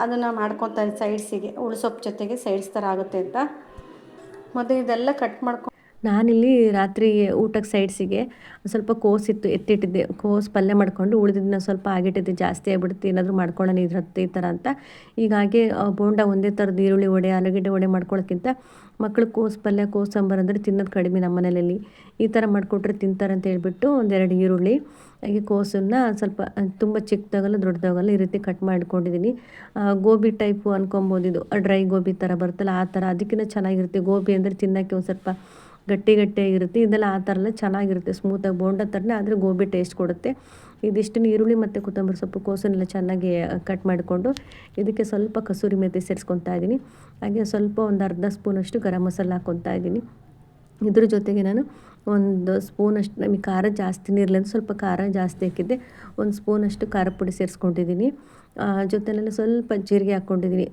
Speaker 1: ಅದನ್ನು ಮಾಡ್ಕೊತಾರೆ ಸೈಡ್ಸಿಗೆ, ಉಳ್ಸೊಪ್ಪು ಜೊತೆಗೆ ಸೈಡ್ಸ್ ಥರ ಆಗುತ್ತೆ ಅಂತ. ಮೊದಲು ಇದೆಲ್ಲ ಕಟ್ ಮಾಡ್ಕೊಂಡು
Speaker 2: ನಾನಿಲ್ಲಿ ರಾತ್ರಿ ಊಟಕ್ಕೆ ಸೈಡ್ಸಿಗೆ ಸ್ವಲ್ಪ ಕೋಸಿತ್ತು ಎತ್ತಿಟ್ಟಿದ್ದೆ. ಕೋಸು ಪಲ್ಯ ಮಾಡ್ಕೊಂಡು ಉಳಿದಿದ್ದನ್ನ ಸ್ವಲ್ಪ ಆಗಿಟ್ಟಿದ್ದೆ. ಜಾಸ್ತಿ ಆಗಿಬಿಡುತ್ತೆ, ಏನಾದರೂ ಮಾಡ್ಕೊಳ್ಳೋಣ ಇದ್ರತ್ತೆ ಈ ಥರ ಅಂತ. ಹೀಗಾಗಿ ಬೋಂಡ ಒಂದೇ ಥರದ ಈರುಳ್ಳಿ ವಡೆ, ಆಲೂಗಡ್ಡೆ ವಡೆ ಮಾಡ್ಕೊಳ್ಳೋಕ್ಕಿಂತ ಮಕ್ಕಳು ಕೋಸು ಪಲ್ಯ, ಕೋಸು ಸಾಂಬಾರು ಅಂದರೆ ತಿನ್ನೋದು ಕಡಿಮೆ ನಮ್ಮ ಮನೇಲಿ. ಈ ಥರ ಮಾಡಿಕೊಟ್ರೆ ತಿಂತಾರೆ ಅಂತ ಹೇಳ್ಬಿಟ್ಟು 1-2 ಈರುಳ್ಳಿ, ಹಾಗೆ ಕೋಸನ್ನು ಸ್ವಲ್ಪ ತುಂಬ ಚಿಕ್ಕದಾಗಲ್ಲ ದೊಡ್ಡದಾಗಲ್ಲ ಈ ರೀತಿ ಕಟ್ ಮಾಡ್ಕೊಂಡಿದ್ದೀನಿ. ಗೋಬಿ ಟೈಪು ಅನ್ಕೊಬೋದು, ಇದು ಡ್ರೈ ಗೋಬಿ ಥರ ಬರುತ್ತಲ್ಲ ಆ ಥರ. ಅದಕ್ಕಿಂತ ಚೆನ್ನಾಗಿರುತ್ತೆ. ಗೋಬಿ ಅಂದರೆ ತಿನ್ನೋಕ್ಕೆ ಒಂದು ಸ್ವಲ್ಪ ಗಟ್ಟಿಯಾಗಿರುತ್ತೆ. ಇದೆಲ್ಲ ಆ ಥರ ಎಲ್ಲ ಚೆನ್ನಾಗಿರುತ್ತೆ, ಸ್ಮೂತಾಗಿ ಬೋಂಡ ಥರನೇ, ಆದರೆ ಗೋಬಿ ಟೇಸ್ಟ್ ಕೊಡುತ್ತೆ. ಇದಿಷ್ಟು ಈರುಳ್ಳಿ ಮತ್ತು ಕೊತ್ತಂಬರಿ ಸೊಪ್ಪು ಕೋಸನ್ನೆಲ್ಲ ಚೆನ್ನಾಗಿ ಕಟ್ ಮಾಡಿಕೊಂಡು ಇದಕ್ಕೆ ಸ್ವಲ್ಪ ಕಸೂರಿ ಮೆಥಿ ಸೇರಿಸ್ಕೊತಾ ಇದ್ದೀನಿ. ಹಾಗೆ ಸ್ವಲ್ಪ ಒಂದು ಅರ್ಧ ಸ್ಪೂನಷ್ಟು ಗರಂ ಮಸಾಲ ಹಾಕ್ಕೊತಾ ಇದ್ದೀನಿ. ಇದ್ರ ಜೊತೆಗೆ ನಾನು 1 ಸ್ಪೂನಷ್ಟು, ನಮಗೆ ಖಾರ ಜಾಸ್ತಿನೇ ಇರಲಿ ಅಂತ ಸ್ವಲ್ಪ ಖಾರ ಜಾಸ್ತಿ ಹಾಕಿದ್ದೆ. 1 ಸ್ಪೂನಷ್ಟು ಖಾರ ಪುಡಿ ಸೇರಿಸ್ಕೊಂಡಿದ್ದೀನಿ. ಜೊತೆಲೆಲ್ಲ ಸ್ವಲ್ಪ ಜೀರಿಗೆ ಹಾಕ್ಕೊಂಡಿದ್ದೀನಿ,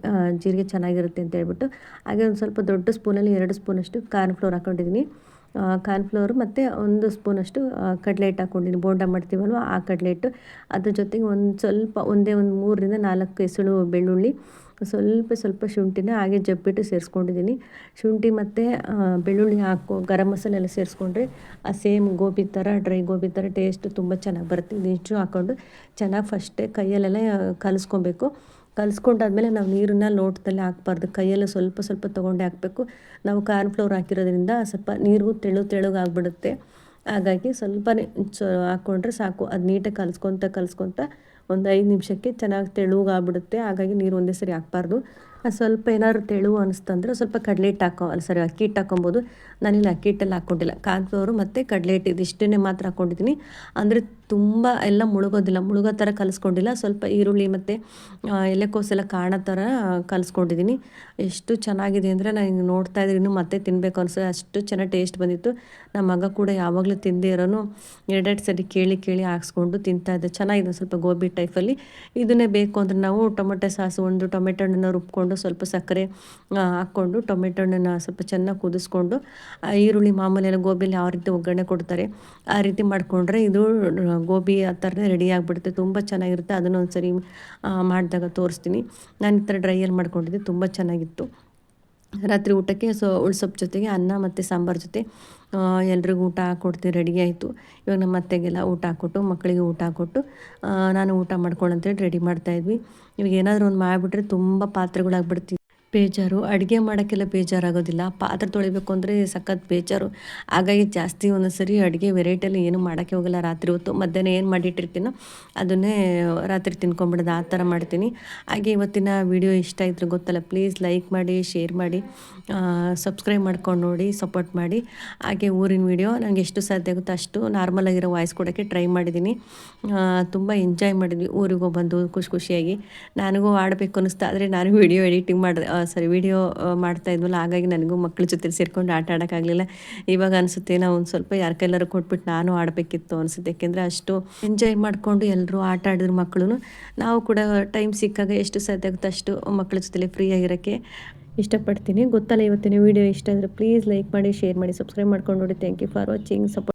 Speaker 2: ಜೀರಿಗೆ ಚೆನ್ನಾಗಿರುತ್ತೆ ಅಂತ ಹೇಳ್ಬಿಟ್ಟು. ಹಾಗೆ ಒಂದು ಸ್ವಲ್ಪ ದೊಡ್ಡ ಸ್ಪೂನಲ್ಲಿ 2 ಸ್ಪೂನಷ್ಟು ಕಾರ್ನ್ಫ್ಲೋರ್ ಹಾಕ್ಕೊಂಡಿದ್ದೀನಿ. ಕಾರ್ನ್ಫ್ಲೋರು ಮತ್ತು 1 ಸ್ಪೂನಷ್ಟು ಕಡಲೆ ಹಿಟ್ಟು ಹಾಕ್ಕೊಂಡಿದ್ದೀನಿ. ಬೋಂಡ ಮಾಡ್ತೀವಲ್ವ ಆ ಕಡಲೆ ಹಿಟ್ಟು. ಅದ್ರ ಜೊತೆಗೆ ಒಂದು ಸ್ವಲ್ಪ ಒಂದು 3-4 ಎಸಳು ಬೆಳ್ಳುಳ್ಳಿ, ಸ್ವಲ್ಪ ಶುಂಠಿನ ಹಾಗೆ ಜಬ್ಬಿಟ್ಟು ಸೇರಿಸ್ಕೊಂಡಿದ್ದೀನಿ. ಶುಂಠಿ ಮತ್ತು ಬೆಳ್ಳುಳ್ಳಿ ಗರಂ ಮಸಾಲೆ ಎಲ್ಲ ಸೇರಿಸ್ಕೊಂಡ್ರೆ ಆ ಸೇಮ್ ಗೋಬಿ ಥರ, ಡ್ರೈ ಗೋಬಿ ಥರ ಟೇಸ್ಟ್ ತುಂಬ ಚೆನ್ನಾಗಿ ಬರುತ್ತೆ. ಇದಿಷ್ಟು ಹಾಕ್ಕೊಂಡು ಚೆನ್ನಾಗಿ ಫಸ್ಟೇ ಕೈಯಲ್ಲೆಲ್ಲ ಕಲಿಸ್ಕೊಬೇಕು. ಕಲಿಸ್ಕೊಂಡಾದ್ಮೇಲೆ ನಾವು ನೀರನ್ನ ಲೋಟದಲ್ಲಿ ಹಾಕ್ಬಾರ್ದು, ಕೈಯಲ್ಲೇ ಸ್ವಲ್ಪ ತೊಗೊಂಡೆ ಹಾಕಬೇಕು. ನಾವು ಕಾರ್ನ್ಫ್ಲೋರ್ ಹಾಕಿರೋದ್ರಿಂದ ಸ್ವಲ್ಪ ನೀರು ತೆಳುಗೆ ಆಗಿಬಿಡುತ್ತೆ. ಹಾಗಾಗಿ ಸ್ವಲ್ಪನೇ ಹಾಕ್ಕೊಂಡ್ರೆ ಸಾಕು. ಅದು ನೀಟಾಗಿ ಕಲಿಸ್ಕೊತ ಒಂದು 5 ನಿಮಿಷಕ್ಕೆ ಚೆನ್ನಾಗಿ ತೆಳುಗೆ ಆಗ್ಬಿಡುತ್ತೆ. ಹಾಗಾಗಿ ನೀರು ಒಂದೇ ಸರಿ ಹಾಕ್ಬಾರ್ದು. ಸ್ವಲ್ಪ ಏನಾದ್ರು ತೆಳುವು ಅನಿಸ್ತಂದ್ರೆ ಸ್ವಲ್ಪ ಕಡಲೆ ಹಿಟ್ಟು ಅಕ್ಕಿ ಹಿಟ್ಟು ಹಾಕ್ಕೊಬೋದು. ನಾನಿಲ್ಲಿ ಅಕ್ಕಿ ಹಿಟ್ಟೆಲ್ಲ ಹಾಕ್ಕೊಂಡಿಲ್ಲ, ಕಾರ್ನ್ಫ್ಲೋರು ಮತ್ತು ಕಡಲೆ ಹಿಟ್ಟು ಇದಿಷ್ಟನ್ನೇ ಮಾತ್ರ ಹಾಕ್ಕೊಂಡಿದ್ದೀನಿ. ಅಂದರೆ ತುಂಬ ಎಲ್ಲ ಮುಳುಗೋ ಥರ ಕಲಿಸ್ಕೊಂಡಿಲ್ಲ. ಸ್ವಲ್ಪ ಈರುಳ್ಳಿ ಮತ್ತು ಎಲೆಕೋಸೆಲ್ಲ ಕಾಣೋ ಥರ ಕಲಿಸ್ಕೊಂಡಿದ್ದೀನಿ. ಎಷ್ಟು ಚೆನ್ನಾಗಿದೆ ಅಂದರೆ ನಾನು ನೋಡ್ತಾ ಇದ್ದೀನಿ, ಇನ್ನೂ ಮತ್ತೆ ತಿನ್ನಬೇಕು ಅನಿಸೋ ಅಷ್ಟು ಚೆನ್ನಾಗಿ ಟೇಸ್ಟ್ ಬಂದಿತ್ತು. ನಮ್ಮ ಮಗ ಕೂಡ ಯಾವಾಗಲೂ ತಿಂದೇ ಇರೋನು ಎರಡೆರಡು ಸರಿ ಕೇಳಿ ಹಾಕ್ಸ್ಕೊಂಡು ತಿಂತಾಯಿದ್ದೆ. ಚೆನ್ನಾಗಿದೆ ಸ್ವಲ್ಪ ಗೋಬಿ ಟೈಪಲ್ಲಿ. ಇದನ್ನೇ ಬೇಕು ಅಂದರೆ ನಾವು ಟೊಮೆಟೊ ಸಾಸು, ಒಂದು ಟೊಮೆಟೊ ಹಣ್ಣನ್ನು ರುಬ್ಕೊಂಡು ಸ್ವಲ್ಪ ಸಕ್ಕರೆ ಹಾಕ್ಕೊಂಡು ಟೊಮೆಟೊ ಹಣ್ಣನ್ನು ಸ್ವಲ್ಪ ಚೆನ್ನಾಗಿ ಕುದಿಸ್ಕೊಂಡು ಈರುಳ್ಳಿ ಮಾಮೂಲಿ ಎಲ್ಲ ಗೋಬಿಯಲ್ಲಿ ಯಾವ ರೀತಿ ಒಗ್ಗರಣೆ ಕೊಡ್ತಾರೆ ಆ ರೀತಿ ಮಾಡಿಕೊಂಡ್ರೆ ಇದು ಗೋಬಿ ಆ ಥರನೇ ರೆಡಿ ಆಗಿಬಿಡುತ್ತೆ. ತುಂಬ ಚೆನ್ನಾಗಿರುತ್ತೆ. ಅದನ್ನು ಒಂದು ಸರಿ ಮಾಡಿದಾಗ ತೋರಿಸ್ತೀನಿ. ನಾನು ಈ ಥರ ಡ್ರೈಯಲ್ಲಿ ಮಾಡ್ಕೊಂಡಿದ್ದೆ, ತುಂಬ ಚೆನ್ನಾಗಿತ್ತು. ರಾತ್ರಿ ಊಟಕ್ಕೆ ಉಳ್ಸೊಪ್ಪು ಜೊತೆಗೆ ಅನ್ನ ಮತ್ತು ಸಾಂಬಾರು ಜೊತೆ ಎಲ್ರಿಗೂ ಊಟ ಹಾಕ್ಕೊಡ್ತೀನಿ. ರೆಡಿ ಆಯಿತು. ಇವಾಗ ನಮ್ಮ ಅತ್ತೆಗೆಲ್ಲ ಊಟ ಹಾಕ್ಕೊಟ್ಟು ಮಕ್ಕಳಿಗೆ ಊಟ ಹಾಕ್ಕೊಟ್ಟು ನಾನು ಊಟ ಮಾಡ್ಕೊಳ್ಳೋಂತೇಳಿ ರೆಡಿ ಮಾಡ್ತಾಯಿದ್ವಿ. ಇವಾಗ ಏನಾದರೂ ಒಂದು ಮಾಡಿಬಿಟ್ರೆ ತುಂಬ ಪಾತ್ರೆಗಳಾಗ್ಬಿಡ್ತೀವಿ. ಬೇಜಾರು, ಅಡುಗೆ ಮಾಡೋಕ್ಕೆಲ್ಲ ಬೇಜಾರಾಗೋದಿಲ್ಲ, ಪಾತ್ರೆ ತೊಳಿಬೇಕು ಅಂದರೆ ಸಖತ್ ಬೇಜಾರು. ಹಾಗಾಗಿ ಜಾಸ್ತಿ ಒಂದೊಂದು ಸರಿ ಅಡುಗೆ ವೆರೈಟಿಯಲ್ಲಿ ಏನು ಮಾಡೋಕ್ಕೆ ಹೋಗಲ್ಲ. ರಾತ್ರಿ ಹೊತ್ತು ಮಧ್ಯಾಹ್ನ ಏನು ಮಾಡಿಟ್ಟಿರ್ತೀನೋ ಅದನ್ನೇ ರಾತ್ರಿ ತಿನ್ಕೊಂಬಿಡೋದು, ಆ ಥರ ಮಾಡ್ತೀನಿ. ಹಾಗೆ ಇವತ್ತಿನ ವಿಡಿಯೋ ಇಷ್ಟ ಇದ್ರೆ ಗೊತ್ತಲ್ಲ, ಪ್ಲೀಸ್ ಲೈಕ್ ಮಾಡಿ, ಶೇರ್ ಮಾಡಿ, ಸಬ್ಸ್ಕ್ರೈಬ್ ಮಾಡ್ಕೊಂಡು ನೋಡಿ, ಸಪೋರ್ಟ್ ಮಾಡಿ. ಹಾಗೆ ಊರಿನ ವಿಡಿಯೋ ನನಗೆ ಎಷ್ಟು ಸಾಧ್ಯ ಆಗುತ್ತೋ ಅಷ್ಟು ನಾರ್ಮಲಾಗಿರೋ ವಾಯ್ಸ್ ಕೊಡೋಕ್ಕೆ ಟ್ರೈ ಮಾಡಿದ್ದೀನಿ. ತುಂಬ ಎಂಜಾಯ್ ಮಾಡಿದ್ವಿ ಊರಿಗೆ ಬಂದು ಖುಷಿಯಾಗಿ. ನನಗೂ ಆಡಬೇಕು ಅನ್ನಿಸ್ತಾ, ಆದರೆ ನಾನು ವಿಡಿಯೋ ಎಡಿಟಿಂಗ್ ವಿಡಿಯೋ ಮಾಡ್ತಾಯಿದ್ವಲ್ಲ, ಹಾಗಾಗಿ ನನಗೂ ಮಕ್ಕಳ ಜೊತೆ ಸೇರ್ಕೊಂಡು ಆಟ ಆಡೋಕ್ಕಾಗಲಿಲ್ಲ. ಇವಾಗ ಅನಿಸುತ್ತೆ ನಾವು ಒಂದು ಸ್ವಲ್ಪ ಯಾರ ಕೈಲಾರು ಕೊಟ್ಬಿಟ್ಟು ನಾನು ಆಡಬೇಕಿತ್ತು ಅನಿಸುತ್ತೆ. ಯಾಕೆಂದರೆ ಅಷ್ಟು ಎಂಜಾಯ್ ಮಾಡಿಕೊಂಡು ಎಲ್ಲರೂ ಆಟ ಆಡಿದ್ರು ಮಕ್ಕಳು. ನಾವು ಕೂಡ ಟೈಮ್ ಸಿಕ್ಕಾಗ ಎಷ್ಟು ಸಾಧ್ಯ ಆಗುತ್ತೋ ಅಷ್ಟು ಮಕ್ಕಳ ಜೊತೆಲಿ ಫ್ರೀಯಾಗಿರೋಕ್ಕೆ ಇಷ್ಟಪಡ್ತೀನಿ. ಗೊತ್ತಲ್ಲ ಇವತ್ತಿನ ವಿಡಿಯೋ ಇಷ್ಟ ಆದರೆ ಪ್ಲೀಸ್ ಲೈಕ್ ಮಾಡಿ, ಶೇರ್ ಮಾಡಿ, ಸಬ್ಸ್ಕ್ರೈಬ್ ಮಾಡ್ಕೊಂಡು ನೋಡಿ. Thank you for watching. Support